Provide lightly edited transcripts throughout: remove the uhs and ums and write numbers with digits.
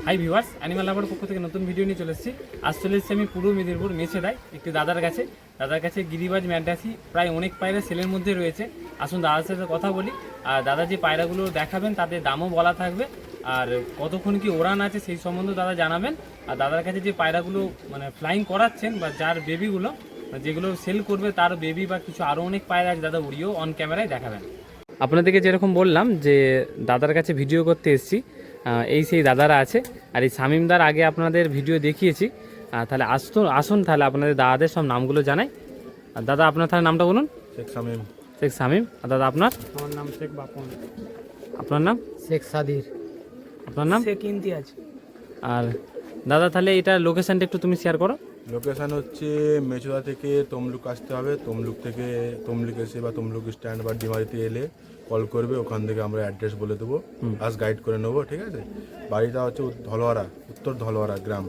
Hi viewers, animal লাভার পক্ষ থেকে নতুন ভিডিও নিয়ে চলে এসেছি। আজ চলে এসেছি আমি পূর্ব মেদিনীপুর মেছেদায় একটি দাদার কাছে গিরিবাজ ম্যাড্রাসি প্রায় অনেক পায়রা সেলের মধ্যে রয়েছে। আসুন দাদার সাথে কথা বলি। আর দাদা যে পায়রাগুলো দেখাবেন তাদের দামও বলা থাকবে, আর কতক্ষণ কি ওড়ান আছে সেই সম্বন্ধে দাদা জানাবেন। আর দাদার কাছে যে পায়রাগুলো মানে ফ্লাইং করাচ্ছেন বা যার বেবিগুলো যেগুলো সেল করবে তার বেবি বা কিছু আরও অনেক পায়রা আছে, দাদা উড়িয়েও অন ক্যামেরায় দেখাবেন। আপনাদেরকে যেরকম বললাম যে দাদার কাছে ভিডিও করতে এসেছি, এই সেই দাদারা আছে। আর এই শামিমদার আগে আপনাদের ভিডিও দেখিয়েছি। তাহলে আসুন তাহলে আপনাদের দাদাদের সব নামগুলো জানাই। আর দাদা আপনার তাহলে নামটা বলুন। শেখ শামিম। আর দাদা আপনার? আমার নাম শেখ বাপন। আপনার নাম? শেখ সাদির। আপনার নাম? শেখ ইমতিয়াজ। আর দাদা তাহলে এটা লোকেশানটা একটু তুমি শেয়ার করো। লোকেশান হচ্ছে মেচুদা থেকে তমলুক আসতে হবে। তমলুক থেকে তমলুক এসে বা তমলুক স্ট্যান্ড বা ডিমারিতে এলে কল করবে, ওখান থেকে আমরা অ্যাড্রেস বলে দেবো, আজ গাইড করে নেবো, ঠিক আছে। বাড়িটা হচ্ছে ধলোয়ারা, উত্তর ধলোয়ারা গ্রাম।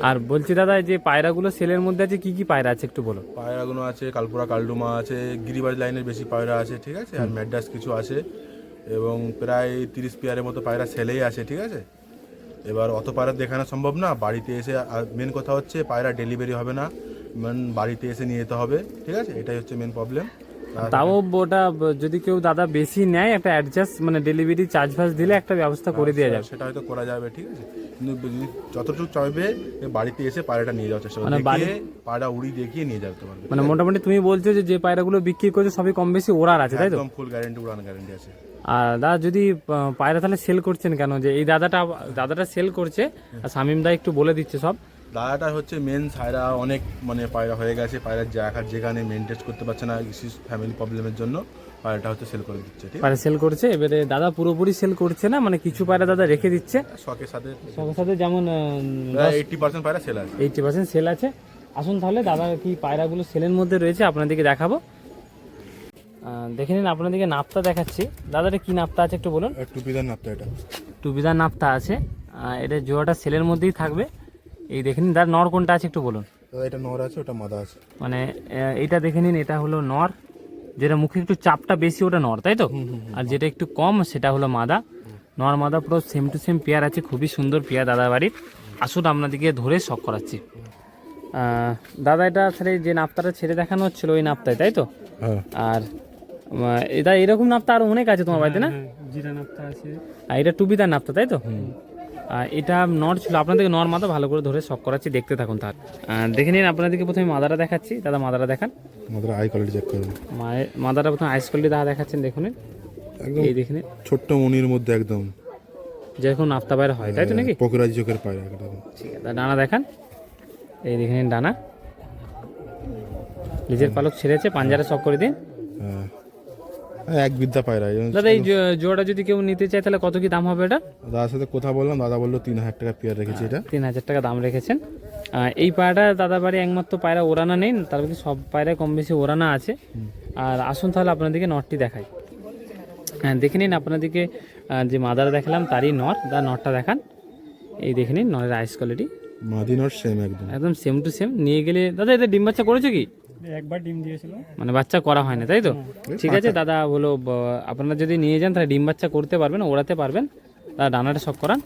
আর বলছি দাদা যে পায়রাগুলো সেলের মধ্যে আছে কি কি পায়রা আছে একটু বলো। পায়রাগুলো আছে কালপুরা, কালডুমা আছে, গিরিবাজ লাইনের বেশি পায়রা আছে, ঠিক আছে। আর ম্যাড্রাস কিছু আছে এবং প্রায় 30 পেয়ারের মতো পায়রা সেলেই আছে, ঠিক আছে। এবার অত পায়রা দেখানো সম্ভব না, বাড়িতে এসে মেন কথা হচ্ছে পায়রা ডেলিভারি হবে না, বাড়িতে এসে নিয়ে যেতে হবে, ঠিক আছে। এটাই হচ্ছে মেন প্রবলেম। তাও ওটা যদি কেউ দাদা বেশি নেয় একটা অ্যাডজাস্ট মানে ডেলিভারি চার্জ ফার্জ দিলে একটা ব্যবস্থা করে দেওয়া যাবে, সেটা হয়তো করা যাবে, ঠিক আছে। কিন্তু যতটুকু চাইবে বাড়িতে এসে পায়রাটা নিয়ে যাওয়ার চেষ্টা করবে, পায়রা উড়ি দেখিয়ে নিয়ে যেতে পারবে। মানে মোটামুটি তুমি বলছো যে পায়রাগুলো বিক্রি করছে সবই কম বেশি ওড়ার আছে, তাই তো? একদম ফুল গ্যারান্টি, উড়ান গ্যারান্টি আছে। আর দাদা যদি পায়রা তাহলে সেল করছেন কেন, যে এই দাদাটা সেল করছে আর শামিম দা একটু বলে দিচ্ছে সব। দাদাটা হচ্ছে মেন সায়রা অনেক মানে পায়রা হয়ে গেছে, পায়রা যেখানে মেনটেন করতে পারছে না ফ্যামিলি প্রবলেমের জন্য পায়রাটা হচ্ছে সেল করে দিচ্ছে, ঠিক আছে। পায়রা সেল করছে, এবারে দাদা পুরোপুরি সেল করছে না, মানে কিছু পায়রা দাদা রেখে দিচ্ছে শখের সাথে, যেমন 80% পায়রা সেল আছে। 80% সেল আছে। আসুন তাহলে দাদা কি পায়রাগুলো সেলের মধ্যে রয়েছে আপনাদেরকে দেখাবো। দেখে নিন, আপনাদেরকে নাপতা দেখাচ্ছি। দাদাটা কি নাপতা আছে একটু বলুন। টুপিদার নাপতা, এটা টুপিদার নাপতা আছে। এটা জোড়াটা সেলের মধ্যেই থাকবে। এই দেখে নিন দাদা, নর কোনটা আছে একটু বলুন। এটা নর আছে, ওটা মাদা আছে। মানে এইটা দেখে নিন, এটা হলো নর, যেটা মুখে একটু চাপটা বেশি ওটা নর, তাই তো? আর যেটা একটু কম সেটা হলো মাদা। নর মাদা পুরো সেম টু সেম পেয়ার আছে, খুবই সুন্দর পেয়ার দাদা বাড়ির। আসুন আপনাদেরকে ধরে শখ করাচ্ছি। দাদা এটা আসলে যে নাপতাটা ছেড়ে দেখানো হচ্ছিল ওই নাপতায়, তাই তো? আর এটা এরকম নাপতা আরো অনেক আছে তোমার বাড়িতে না? জিরা নাপ্তা আছে। আর এটা টুপিদার নাপতা, তাই তো? আর এটা নর ছিল। আপনাদেরকে নর মাদা ভালো করে ধরে শখ করাচ্ছি, দেখতে থাকুন। তার দেখে নিন, আপনাদেরকে প্রথমে মাদারা দেখাচ্ছি। দাদা মাদারা দেখান। মাদারা আই কোয়ালিটি চেক করুন। মাদারা প্রথমে আইস কোয়ালিটি দাদা দেখাচ্ছেন, দেখুন একদম এই দেখে নিন, ছোট্ট মনির মধ্যে একদম যেরকম নাপ্তা বাইরে হয়, তাই তো নাকি? পকরাজি চোখের পায়রা। ঠিক আছে, ডানা দেখান। এই দেখে নিন ডানা, নিজের পালক ছেড়েছে, পাঞ্জারে শখ করে দিন। এক বিদ্যা পায়রা। দাদা এই জোড়াটা যদি কেউ নিতে চায় তাহলে কত কি দাম হবে এটা? দাদার সাথে কথা বললাম, দাদা বললো 3000 টাকা পেয়ার রেখেছি। এটা 3000 টাকা দাম রেখেছেন। এই পায়রাটা দাদা বাড়ি একমাত্র পায়রা ওড়ানা নেই, তার মধ্যে সব পায়রায় কম বেশি ওড়ানা আছে। আর আসুন তাহলে আপনাদেরকে নটটি দেখাই। দেখে নিন, আপনাদেরকে যে মাদারা দেখালাম তারই নর, নটটা দেখান। এই দেখে নিন নরের আইস কোয়ালিটি, মাদি নর সেম একদম সেম টু সেম। নিয়ে গেলে দাদা এটা ডিম বাচ্চা করেছো কি? একবার ডিম দিয়েছিল, মানে বাচ্চা করা হয় না, তাই তো? ঠিক আছে দাদা, বলো আপনারা যদি নিয়ে যান তাহলে ডিম বাচ্চা করতে পারবেন, ওড়াতে পারবেন। দাদা ডানাটা শখ করান,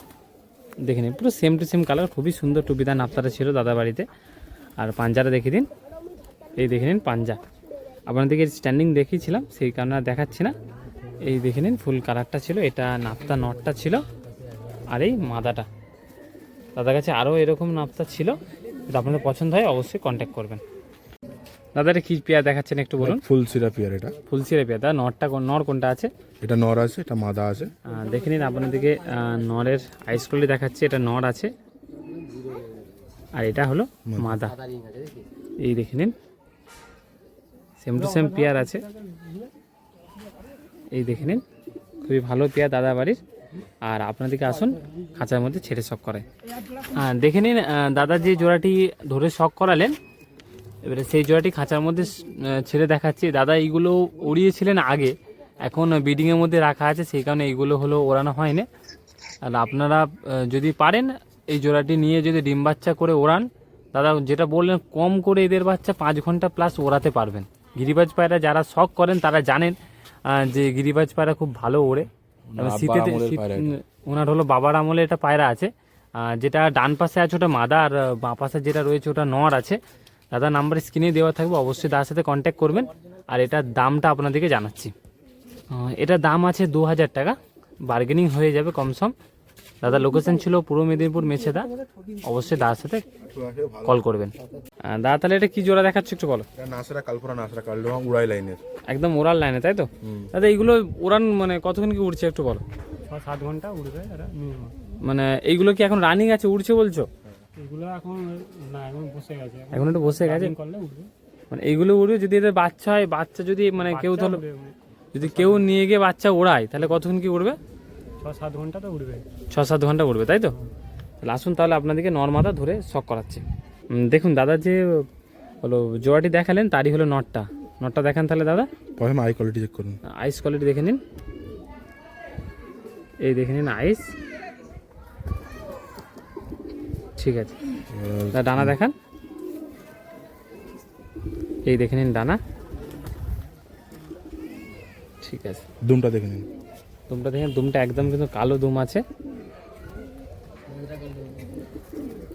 দেখে নিন পুরো সেম টু সেম কালার, খুবই সুন্দর টুপিদার নাপতাটা ছিল দাদা বাড়িতে। আর পাঞ্জাটা দেখে দিন, এই দেখে নিন পাঞ্জা। আপনাদেরকে স্ট্যান্ডিং দেখিয়েছিলাম সেই কারণে দেখাচ্ছি না। এই দেখে নিন ফুল কালারটা ছিল, এটা নাপতা নটটা ছিল। আর এই মাদাটা দাদার কাছে আরও এরকম নাপতা ছিল, যদি আপনাদের পছন্দ হয় অবশ্যই কন্ট্যাক্ট করবেন। দাদা এটা কি পেয়ার দেখাচ্ছেন একটু বলুন। ফুলসিরা পেয়ার। এটা ফুলসিরা পেয়ার। দাদা নর কোনটা আছে? এটা নর আছে, এটা মাদা আছে। দেখে নিন, আপনাদেরকে নরের আইস কোয়ালিটি দেখাচ্ছি, এটা নর আছে আর এটা হলো মাদা। এই দেখে নিন সেম টু সেম পেয়ার আছে। এই দেখে নিন খুবই ভালো পেয়ার দাদা বাড়ির। আর আপনাদেরকে আসুন খাঁচার মধ্যে ছেড়ে শখ করে দেখে নিন। দাদা যে জোড়াটি ধরে শখ করালেন, এবারে সেই জোড়াটি খাঁচার মধ্যে ছেড়ে দেখাচ্ছি। দাদা এইগুলো উড়িয়েছিলেন আগে, এখন ব্রিডিংয়ের মধ্যে রাখা আছে, সেই কারণে এইগুলো হলো ওড়ানো হয়নি। আর আপনারা যদি পারেন এই জোড়াটি নিয়ে যদি ডিম বাচ্চা করে ওড়ান, দাদা যেটা বললেন কম করে এদের বাচ্চা 5 ঘন্টা প্লাস ওড়াতে পারবেন। গিরিবাজ পায়রা যারা শখ করেন তারা জানেন যে গিরিবাজ পায়রা খুব ভালো ওড়ে। শীতে ওনার হলো বাবার আমলে এটা পায়রা আছে, যেটা ডান পাশে আছে ওটা মাদা, আর বাঁ পাশে যেটা রয়েছে ওটা নর আছে। দাদার নাম্বার স্ক্রিনে দেওয়া থাকবে, অবশ্যই দাদার সাথে কন্ট্যাক্ট করবেন। আর এটার দামটা আপনাদেরকে জানাচ্ছি। এটার দাম আছে 2000 টাকা, বার্গেনিং হয়ে যাবে কমসম। দাদার লোকেশন ছিল পূর্ব মেদিনীপুর মেছেদা, অবশ্যই দাদার সাথে কল করবেন। দাদা তাহলে এটা কি জোড়া দেখাচ্ছে একটু বলো। এটা নাসরা কালপুরা নাসরা কালডোমা উড়াই লাইনের। একদম ওরাল লাইনে তাই তো? দাদা এইগুলো উড়ান মানে কতক্ষণ কি উড়ছে একটু বলো। 6-7 ঘন্টা উঠবে এরা minimum। মানে এইগুলো কি এখন রানিং আছে, উড়ছে বলছো? এগুলো এখন না, এখন বসে গেছে। এখন একটু বসে গেছে, Running করলে উঠবে। মানে এইগুলো উড়বে। যদি এদের বাচ্চা হয়, বাচ্চা যদি মানে কেউ ধরো উঠবে, যদি কেউ নিয়ে গিয়ে বাচ্চা ওড়ায় তাহলে কতক্ষণ কি উড়বে? 6-7 ঘন্টা তো উঠবে। 6-7 ঘন্টা উড়বে তাই তো? তাহলে আসুন তাহলে আপনাদেরকে নর্মাদা ধরে শক করাচ্ছে। দেখুন দাদা যে হলো জোড়াটি দেখালেন তারই হলো নটটা। নটটা দেখান তাহলে দাদা। প্রথমে আই কোয়ালিটি চেক করুন। আইস কোয়ালিটি দেখে নিন, এই দেখে নিন আইস। ঠিক আছে, দাদা ডানা দেখান, এই দেখে নিন ডানা। ঠিক আছে, দুমটা দেখে নিন। দুমটা দেখেন, দুমটা একদম কিন্তু কালো দুম আছে।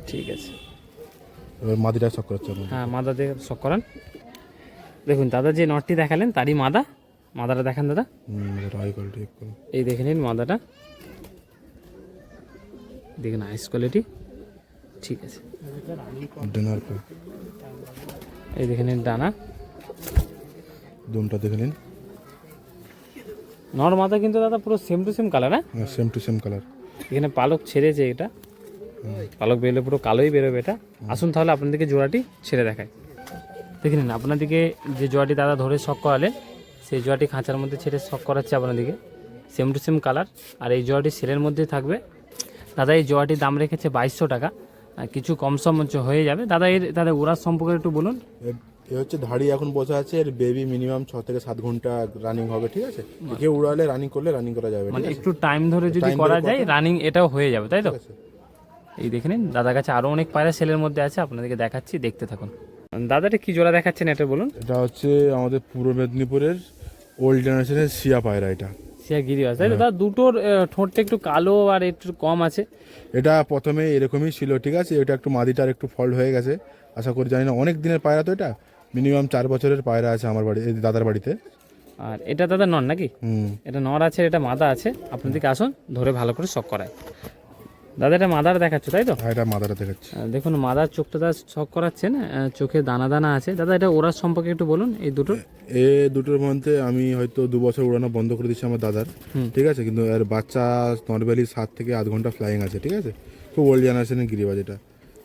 ঠিক আছে, এবার মাদিটা শক করাচ্ছে আপনার। হ্যাঁ মাদা দেখে শক করান। দেখুন দাদা যে নটটি দেখালেন তারই মাদা। মাদাটা দেখান দাদা, আই কোয়ালিটি চেক করুন। এই দেখে নিন মাদাটা, দেখুন আইস কোয়ালিটি। ঠিক আছে, ডিনার পর এই দেখে নিন ডানা। দুমটা দেখে নিন। নর মাদা কিন্তু দাদা পুরো সেম টু সেম কালার। হ্যাঁ, সেম টু সেম কালার। এখানে পালক ছেড়েছে, এটা পালক বেরোলে পুরো কালোই বেরোবে এটা। আসুন তাহলে আপনাদেরকে জোড়াটি ছেড়ে দেখায়। দেখে নিন আপনাদেরকে যে জোড়াটি দাদা ধরে শক করালেন সেই জোড়াটি খাঁচার মধ্যে ছেড়ে শক করাচ্ছে আপনাদেরকে। সেম টু সেম কালার, আর এই জোড়াটি সেলের মধ্যে থাকবে। দাদা এই জোড়াটির দাম রেখেছে 2200 টাকা, কিছু কম সম হয়ে যাবে। দাদা ওরার সম্পর্কে একটু বলুন। এ হচ্ছে ধাড়ি এখন বসে আছে, এর বেবি মিনিমাম 6 থেকে 7 ঘন্টা রানিং হবে, ঠিক আছে? কেউ উড়ালে রানিং করলে রানিং করা যাবে, মানে ঠিক আছে? একটু টাইম ধরে যদি Time করা ধরে যায় রানিং এটাও হয়ে যাবে তাই তো? ঠিক আছে। এই দেখে নিন দাদার কাছে আরও অনেক পায়রা সেলের মধ্যে আছে, আপনাদেরকে দেখাচ্ছি, দেখতে থাকুন। দাদাটা কি জোড়া দেখাচ্ছেন এটা বলুন। এটা হচ্ছে আমাদের পূর্ব মেদিনীপুরের ওল্ড জেনারেশনের শিয়া পায়রা। এটা সিয়া গিরিবাজ তাই তো? দাদা দুটোর ঠোঁটটা একটু কালো আর একটু কম আছে। এটা প্রথমে এরকমই ছিল, ঠিক আছে? এটা একটু মাদিটার একটু ফল্ট হয়ে গেছে, আশা করি, জানি না, অনেক দিনের পায়রা তো। এটা মিনিমাম 4 বছরের পায়রা আছে আমার বাড়ি, এই দাদার বাড়িতে। আর এটা দাদা নর নাকি? হুম, এটা নর আছে, এটা মাদা আছে। আপনাদেরকে আসুন ধরে ভালো করে শক করায়। দাদা এটা মাদার দেখাচ্ছ তাই তো? হ্যাঁ, এটা মাদাটা দেখাচ্ছি। দেখুন মাদার চোখটা দাদা শক করাচ্ছেন, চোখে দানা দানা আছে। দাদা এটা ওরার সম্পর্কে একটু বলুন এই দুটোর। এ দুটোর মধ্যে আমি হয়তো 2 বছর উড়ানো বন্ধ করে দিচ্ছি আমার দাদার, ঠিক আছে? কিন্তু এর বাচ্চা নর্মালি 7 থেকে 8 ঘন্টা ফ্লাইং আছে, ঠিক আছে? খুব ওল্ড জেনারেশনের গিরিবাজ, এটা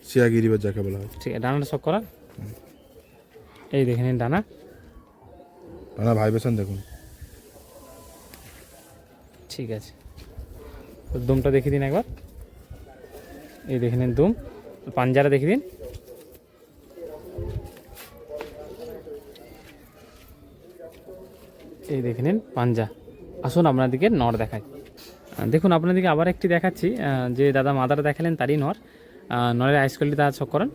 শিয়া গিরিবাজ যাকে বলা হয়। ঠিক আছে, ডানাটা শক করা, এই দেখে নিন ডানা। না, ভাইব্রেশন দেখুন। ঠিক আছে, দুমটা দেখিয়ে দিন একবার, এই দেখে নিন দুম। পাঞ্জারা দেখিয়ে দিন, এই দেখে নিন পাঞ্জা। আসুন আপনাদেরকে নর দেখায়। দেখুন আপনাদেরকে আবার একটি দেখাচ্ছি, যে দাদা মাদারা দেখালেন তারই নর। নরের আইস কোয়ালিটি দাদা শক করান।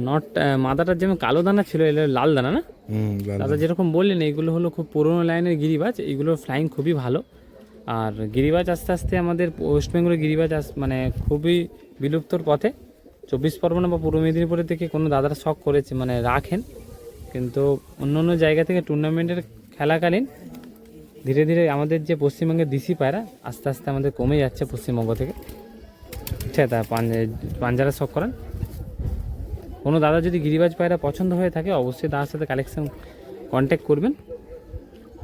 নট মাদাটার যেমন কালো দানা ছিল, এগুলো লাল দানা না দাদা? যেরকম বললেন এইগুলো হলো খুব পুরোনো লাইনের গিরিবাজ, এইগুলোর ফ্লাইং খুবই ভালো। আর গিরিবাজ আস্তে আস্তে আমাদের ওয়েস্ট বেঙ্গলের গিরিবাজ মানে খুবই বিলুপ্তর পথে। 24 পরগনা বা পূর্ব মেদিনীপুরের থেকে কোনো দাদারা শখ করেছে মানে রাখেন, কিন্তু অন্য অন্য জায়গা থেকে টুর্নামেন্টের খেলাকালীন ধীরে ধীরে আমাদের যে পশ্চিমবঙ্গের দেশি পায়রা আস্তে আস্তে আমাদের কমে যাচ্ছে পশ্চিমবঙ্গ থেকে। ঠিক আছে, পাঞ্জারা শখ করেন। কোনো দাদা যদি গিরিবাজ পায়রা পছন্দ হয়ে থাকে অবশ্যই দাদার সাথে কালেকশন কন্ট্যাক্ট করবেন।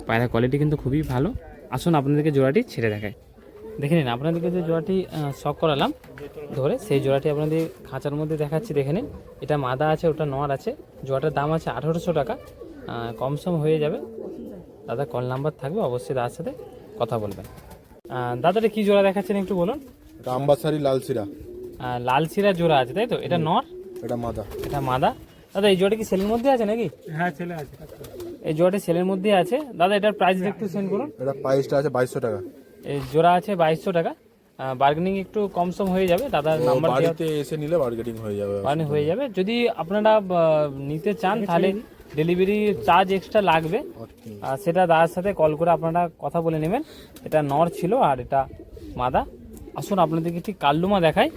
পায়রা কোয়ালিটি কিন্তু খুবই ভালো। আসুন আপনাদেরকে জোড়াটি ছেড়ে দেখায়। দেখে নিন আপনাদেরকে যে জোড়াটি শক করালাম ধরে, সেই জোড়াটি আপনাদের খাঁচার মধ্যে দেখাচ্ছি, দেখে নিন। এটা মাদা আছে, ওটা নর আছে। জোড়াটার দাম আছে 1800 টাকা, কম সম হয়ে যাবে। দাদা কল নাম্বার থাকবে, অবশ্যই দাদার সাথে কথা বলবেন। দাদাটা কি জোড়া দেখাচ্ছেন একটু বলুন। রামবাসারি লালসিরা। লাল সিরা জোড়া আছে তাই তো? এটা নর, এটা মাদা। এটা মাদা। দাদা এই জোড়াটা কি সেলের মধ্যে আছে নাকি? হ্যাঁ, ছেলে আছে। এই জোড়াটা সেলের মধ্যে আছে। দাদা এটার প্রাইস একটু সেন্ড করুন। এটা প্রাইসটা আছে 2200 টাকা। এই জোড়া আছে 2200 টাকা, বার্গেনিং একটু কম সম হয়ে যাবে। দাদার নাম্বার বাড়িতে এসে নিলে বার্গেটিং হয়ে যাবে। মানে হয়ে যাবে। যদি আপনারা নিতে চান তাহলে ডেলিভারি চার্জ এক্সট্রা লাগবে, সেটা দাদার সাথে কল করে আপনারা কথা বলে নেবেন। এটা নর ছিল আর এটা মাদা। আসুন আপনাদেরকে একটি কাল্লুমা দেখাই।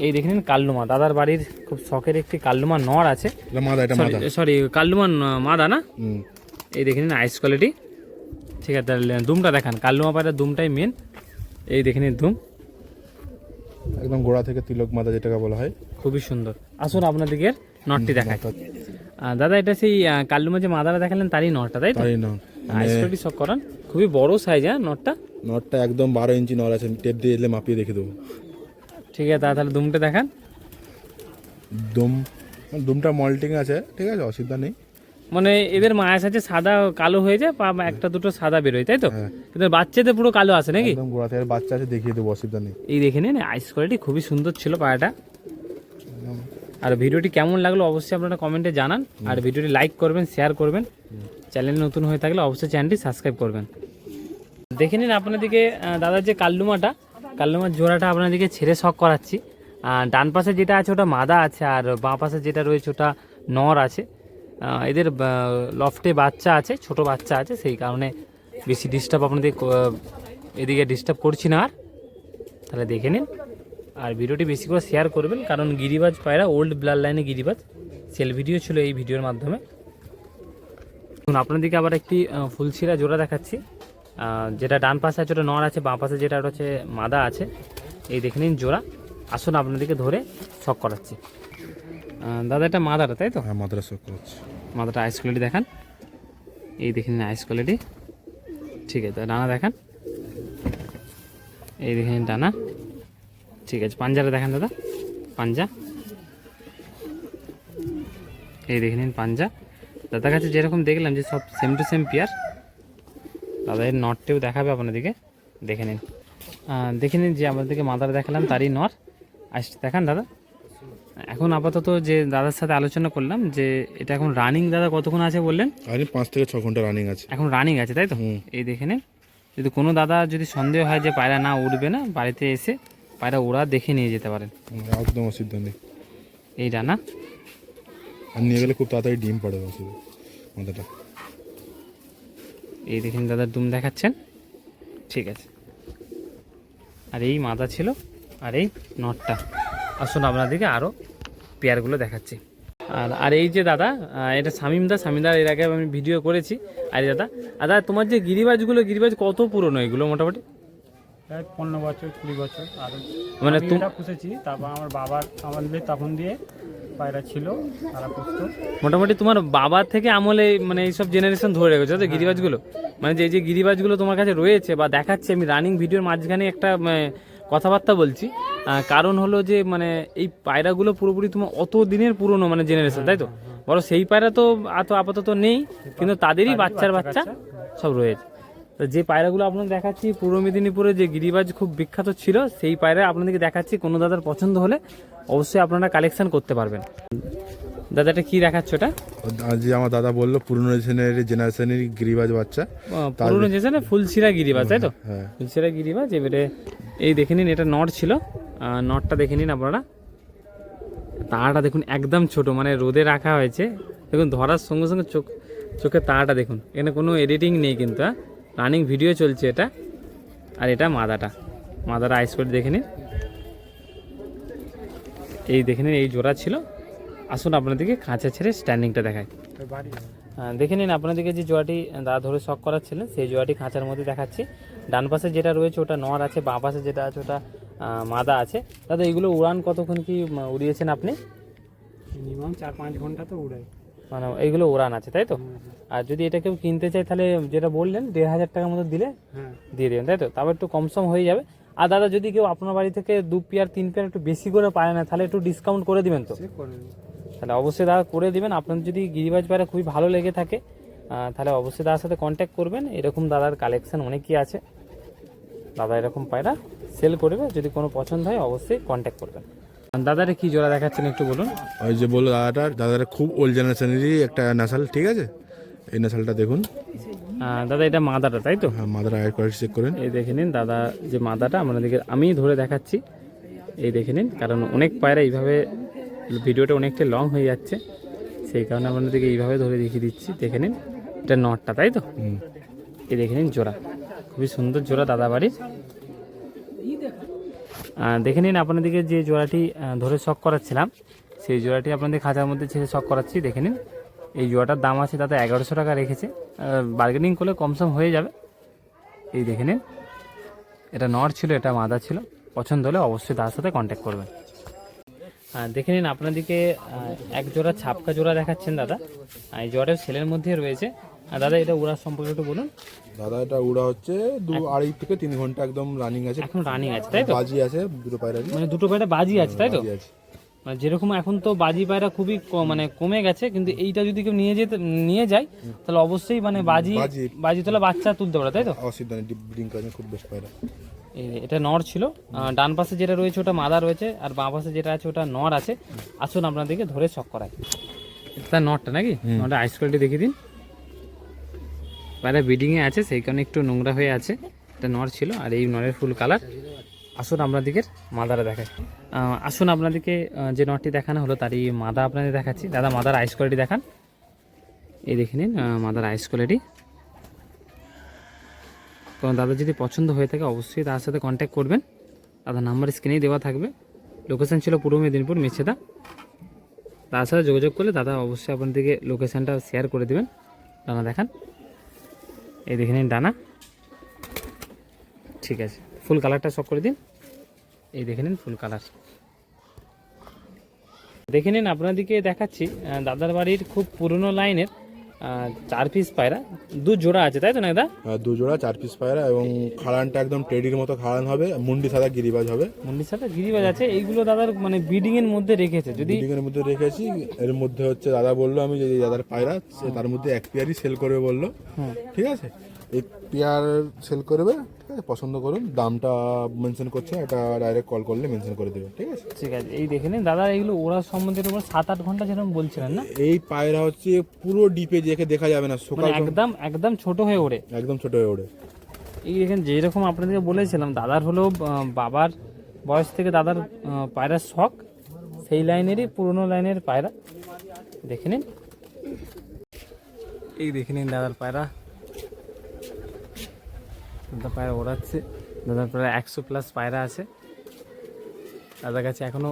এই দেখে নিন কাল্লুমা, দাদার বাড়ির খুব শখের একটি কাল্লুমা নর আছে, এটা মাদা, এটা মাদা। সরি কাল্লুমা মাদা না। হুম। এই দেখে নিন আইস কোয়ালিটি। ঠিক আছে, তাহলে দুমটা দেখান। কাল্লুমা পায়রার দুমটাই মেন। এই দেখে নিন দুম একদম গোড়া থেকে তিলক মাদা যেটাকে বলা হয়। খুবই সুন্দর। আসুন আপনাদেরকে নটটি দেখায়। দাদা এটা সেই কাল্লুমা যে মাদারা দেখালেন তারই নটটা, তাই তো? তাই না, আইস কোয়ালিটি সব করান, খুবই বড় সাইজ। হ্যাঁ নটটা, নটটা একদম 12 ইঞ্চি নর আছে, টেপ দিয়ে এলে মাপিয়ে দেখে দেবো। ঠিক আছে দাদা, তাহলে দুমটা দেখান। দুমটা মল্টিং আছে, ঠিক আছে, অসুবিধা নেই। মানে এদের মায়াস আছে সাদা কালো হয়ে যায়, বা একটা দুটো সাদা বেরোয়, তাই তো? হ্যাঁ। কিন্তু বাচ্চাদের পুরো কালো আছে নাকি? একদম গোড়া থেকে বাচ্চা আছে, দেখিয়ে দেবো, অসুবিধা নেই। এই দেখে নিন আইস কোয়ালিটি খুবই সুন্দর ছিল পায়রাটা। আর ভিডিওটি কেমন লাগলো অবশ্যই আপনারা কমেন্টে জানান। আর ভিডিওটি লাইক করবেন, শেয়ার করবেন। চ্যানেল নতুন হয়ে থাকলে অবশ্যই চ্যানেলটি সাবস্ক্রাইব করবেন। দেখে নিন আপনাদেরকে দাদার যে কাল্লুমার জোড়াটা আপনাদেরকে ছেড়ে শখ করাচ্ছি। ডান পাশে যেটা আছে ওটা মাদা আছে, আর বাঁ পাশে যেটা রয়েছে ওটা নর আছে। এদের লফটে বাচ্চা আছে, ছোট বাচ্চা আছে, সেই কারণে বেশি ডিস্টার্ব আপনাদের এদিকে ডিস্টার্ব করছি না আর। তাহলে দেখে নিন, আর ভিডিওটি বেশি করে শেয়ার করবেন, কারণ গিরিবাজ পায়রা ওল্ড ব্লাড লাইনে গিরিবাজ সেল ভিডিও ছিল এই ভিডিওর মাধ্যমে। এখন আপনাদেরকে আবার একটি ফুলছিরা জোড়া দেখাচ্ছি। যেটা ডান পাশে আছে ওটা নর আছে, বাঁ পাশে যেটা হচ্ছে মাদা আছে। এই দেখে নিন জোড়া। আসুন আপনাদেরকে ধরে শখ করাচ্ছি। দাদা এটা মাদাটা, তাই তো? হ্যাঁ, মাদ্রাস করছি। মাদাটা আইস কোয়ালিটি দেখান। এই দেখে নিন আইস কোয়ালিটি। ঠিক আছে, ডানা দেখান। এই দেখে নিন ডানা। ঠিক আছে, পাঞ্জাটা দেখান দাদা, পাঞ্জা। এই দেখে নিন পাঞ্জা। দাদার কাছে যেরকম দেখলাম যে সব সেম টু সেম পেয়ার, দাদা এর নটটিও দেখাবে আপনাদেরকে, দেখে নিন। দেখে নিন যে আমাদেরকে মাদার দেখালাম তারই নর। আইসটি দেখান দাদা। এখন আপাতত যে দাদার সাথে আলোচনা করলাম যে এটা এখন রানিং, দাদা কতক্ষণ আছে বললেন? 5 থেকে 6 ঘন্টা রানিং আছে। এখন রানিং আছে, তাই তো? এই দেখে নিন। যদি কোনো দাদা যদি সন্দেহ হয় যে পায়রা না উঠবে না, বাড়িতে এসে পায়রা ওরা দেখে নিয়ে যেতে পারেন। একদম অসুবিধা নেই। এই ডানা, আর নিয়ে গেলে খুব তাড়াতাড়ি ডিম পড়ে অসুবিধা মাদাটা। এই দেখেন দাদার দুম দেখাচ্ছেন। ঠিক আছে, আর এই মাদা ছিল, আর এই নটটা। আসুন আপনাদেরকে আরও পেয়ারগুলো দেখাচ্ছি। আর এই যে দাদা, এটা শামিমদা এর আগে আমি ভিডিও করেছি। আর দাদা তোমার যে গিরিবাজ কত পুরনো এগুলো মোটামুটি? প্রায় 15 বছর 20 বছর। আর মানে আমি এটা পুষেছি, তারপর আমার বাবার আমাদের তখন দিয়ে পায়রা ছিল, তারা পুষতো। মোটামুটি তোমার বাবার থেকে আমলে মানে এইসব জেনারেশন ধরে রেখেছো তো গিরিবাজগুলো? মানে যে যে গিরিবাজগুলো তোমার কাছে রয়েছে বা দেখাচ্ছে, আমি রানিং ভিডিওর মাঝখানে একটা কথাবার্তা বলছি। কারণ হলো যে মানে এই পায়রাগুলো পুরোপুরি তোমার অত দিনের পুরনো মানে জেনারেশন, তাই তো? বড় সেই পায়রা তো আপাতত নেই, কিন্তু তাদেরই বাচ্চা সব রয়েছে। তো যে পায়রাগুলো আপনাদের দেখাচ্ছি পূর্ব মেদিনীপুরে যে গিরিবাজ খুব বিখ্যাত ছিল, সেই পায়রা আপনাদেরকে দেখাচ্ছি। কোনো দাদার পছন্দ হলে অবশ্যই আপনারা কালেকশন করতে পারবেন। দাদা এটা কি দেখাচ্ছ? এটা যে আমার দাদা বললো পুরনো জেনারেশনের গিরিবাজ বাচ্চা, পুরনো জেনারেশনে ফুলছিরা গিরিবাজ, তাই তো? হ্যাঁ, ফুলছিরা গিরিবাজ। এবারে এই দেখে নিন, এটা নট ছিল। নটটা দেখে নিন আপনারা। তারাটা দেখুন একদম ছোট, মানে রোদে রাখা হয়েছে। দেখুন ধরার সঙ্গে সঙ্গে চোখের তারাটা দেখুন, এখানে কোনো এডিটিং নেই কিন্তু, রানিং ভিডিও চলছে এটা। আর এটা মাদাটা আইস করে দেখে নিন। এই দেখে নিন, এই জোড়া ছিল। আসুন আপনাদেরকে খাঁচা ছেড়ে স্ট্যান্ডিংটা দেখায়। দেখে নিন আপনাদেরকে যে জোড়াটি দাদা ধরে শখ করাচ্ছিলেন, সেই জোড়াটি খাঁচার মধ্যে দেখাচ্ছি। ডান পাশে যেটা রয়েছে ওটা নর আছে, বাঁ পাশে যেটা আছে ওটা মাদা আছে। দাদা এগুলো উড়ান কতক্ষণ কি উড়িয়েছেন আপনি? মিনিমাম 4-5 ঘন্টা তো উড়াই। মানে এইগুলো উড়ান আছে, তাই তো? আর যদি এটা কেউ কিনতে চায় তাহলে যেটা বললেন 1500 টাকার মতো দিলে দিয়ে দেবেন, তাই তো? তারপর একটু কম সম হয়ে যাবে। আর দাদা যদি কেউ আপনার বাড়ি থেকে 2 পেয়ার 3 পেয়ার একটু বেশি করে পায় না, তাহলে একটু ডিসকাউন্ট করে দিবেন তো? তাহলে অবশ্যই দাদা করে দিবেন। আপনার যদি গিরিবাজ পায়রা খুবই ভালো লেগে থাকে তাহলে অবশ্যই দাদার সাথে কন্ট্যাক্ট করবেন। এরকম দাদার কালেকশন অনেকই আছে, দাদা এরকম পায়রা সেল করবে। যদি কোনো পছন্দ হয় অবশ্যই কন্ট্যাক্ট করবেন। দাদারে কি জোড়া দেখাচ্ছেন একটু বলুন। ওই যে বললো দাদাটা খুব ওল্ড জেনারেশনেরই একটা নাসাল, ঠিক আছে? এই নাসালটা দেখুন দাদা, এটা মাদাটা, তাই তো? হ্যাঁ, মাদার আয়ের কোয়ালিটি চেক করেন। এই দেখে নিন দাদা, যে মাদাটা আপনাদেরকে আমি ধরে দেখাচ্ছি। এই দেখে নিন, কারণ অনেক পায়রা এইভাবে ভিডিওটা অনেকটা লং হয়ে যাচ্ছে, সেই কারণে আপনাদেরকে এইভাবে ধরে দেখিয়ে দিচ্ছি। দেখে নিন, এটা নটটা, তাই তো? এই দেখে নিন জোড়া, খুবই সুন্দর জোড়া দাদা বাড়ির। দেখে নিন আপনাদেরকে যে জোড়াটি ধরে শখ করাচ্ছিলাম, সেই জোড়াটি আপনাদের খাঁচার মধ্যে ছেড়ে শখ করাচ্ছি। দেখে নিন, এই জোড়াটার দাম আছে দাদা 1100 টাকা রেখেছে, বার্গেনিং করলে কমসম হয়ে যাবে। এই দেখে নিন, এটা নর ছিল, এটা মাদা ছিল। পছন্দ হলে অবশ্যই তার সাথে কন্ট্যাক্ট করবেন। দেখে নিন আপনাদেরকে এক জোড়া ছাপকা জোড়া দেখাচ্ছেন দাদা, এই জোড়াটা ছেলের মধ্যে রয়েছে। দাদা এটা উড়ার সম্পর্কে একটু বলুন। দাদা এটা উড়া হচ্ছে 2-2.5 থেকে 3 ঘন্টা একদম রানিং আছে, এখন রানিং আছে তাই তো? বাজি আছে দুটো পায়রারই, মানে দুটো পায়রা বাজি আছে তাই তো? বাজি আছে। মানে যেরকম এখন তো বাজি পায়রা খুবই মানে কমে গেছে, কিন্তু এইটা যদি কেউ নিয়ে যায় তাহলে অবশ্যই মানে বাজি তোলা বাচ্চা তুলতে পারে তাই তো? অসুবিধা নেই, ব্রিডিং করে খুব বেস্ট পায়রা। এটা নর ছিল, ডান পাশে যেটা রয়েছে ওটা মাদা রয়েছে, আর বাঁ পাশে যেটা আছে ওটা নর আছে। আসুন আপনাদেরকে ধরে শখ করায়। এটা নরটা নাকি? নরটা আইস কোয়ালিটি দেখিয়ে দিন। পায়রা ব্রিডিংয়ে আছে, সেই কারণে একটু নোংরা হয়ে আছে। এটা নর ছিল, আর এই নরের ফুল কালার। আসুন আপনাদেরকে মাদারা দেখাচ্ছি। আসুন আপনাদেরকে যে নটটি দেখানো হলো তারই মাদা আপনাদের দেখাচ্ছি। দাদা মাদার আইস কোয়ালিটি দেখান। এই দেখে নিন মাদার আইস কোয়ালিটি। কারণ দাদা যদি পছন্দ হয়ে থাকে অবশ্যই তার সাথে কন্ট্যাক্ট করবেন। দাদা নাম্বার স্ক্রিনেই দেওয়া থাকবে। লোকেশান ছিল পূর্ব মেদিনীপুর মেছেদা। তার সাথে যোগাযোগ করলে দাদা অবশ্যই আপনাদেরকে লোকেশানটা শেয়ার করে দেবেন। ডানা দেখান। এই দেখে নিন ডানা, ঠিক আছে। ফুল কালারটা শখ করে দিন। এই দেখে নিন ফুল কালার। দেখে নিন আপনাদেরকে দেখাচ্ছি দাদার বাড়ির খুব পুরনো লাইনের 4 পিস পায়রা, 2 জোড়া আছে তাই তো না দাদা? 2 জোড়া 4 পিস পায়রা, এবং খাড়ানটা একদম টেডির মতো খাড়ান হবে, মুন্ডি সাদা গিরিবাজ হবে। মুন্ডির সাথে গিরিবাজ আছে। এইগুলো দাদার মানে ব্রিডিং এর মধ্যে রেখেছে। যদি ব্রিডিং এর মধ্যে রেখেছি, এর মধ্যে হচ্ছে দাদা বললো আমি যে দাদার পায়রা সে তার মধ্যে এক পেয়ারই সেল করবে বললো, ঠিক আছে? এই পেয়ার সেল করবে, ঠিক আছে? পছন্দ করুন, দামটা মেনশন করছে, এটা ডাইরেক্ট কল করলে মেনশন করে দেবে, ঠিক আছে? ঠিক আছে। এই দেখে নিন দাদা, এইগুলো ওরা সম্বন্ধে উপর 7-8 ঘন্টা যেরকম বলছিলেন না, এই পায়রা হচ্ছে পুরো ডিপে যেকে দেখা যাবে না, সকাল মানে একদম ছোট হয়ে ওড়ে, একদম ছোট হয়ে ওঠে। এই দেখেন যেরকম আপনাদেরকে বলেছিলাম দাদার হলো বাবার বয়স থেকে দাদার পায়রার শখ, সেই লাইনেরই পুরনো লাইনের পায়রা। দেখে নিন, এই দেখে নিন দাদার পায়রা। দাদা পায়রা ওড়াচ্ছে। দাদার প্রায় 100+ পায়রা আছে দাদার কাছে, এখনো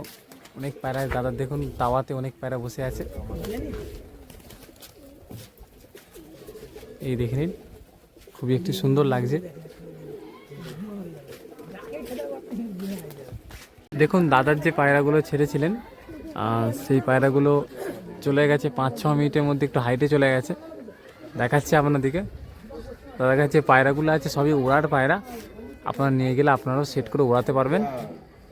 অনেক পায়রা। দাদার দেখুন তাওয়াতে অনেক পায়রা বসে আছে। এই দেখে নিন, খুবই একটি সুন্দর লাগছে। দেখুন দাদার যে পায়রাগুলো ছেড়েছিলেন সেই পায়রাগুলো চলে গেছে 5-6 মিনিটের মধ্যে, একটু হাইটে চলে গেছে। দেখাচ্ছি আপনাদেরকে। দাদার কাছে পায়রাগুলো আছে সবই ওড়ার পায়রা, আপনারা নিয়ে গেলে আপনারাও সেট করে ওড়াতে পারবেন।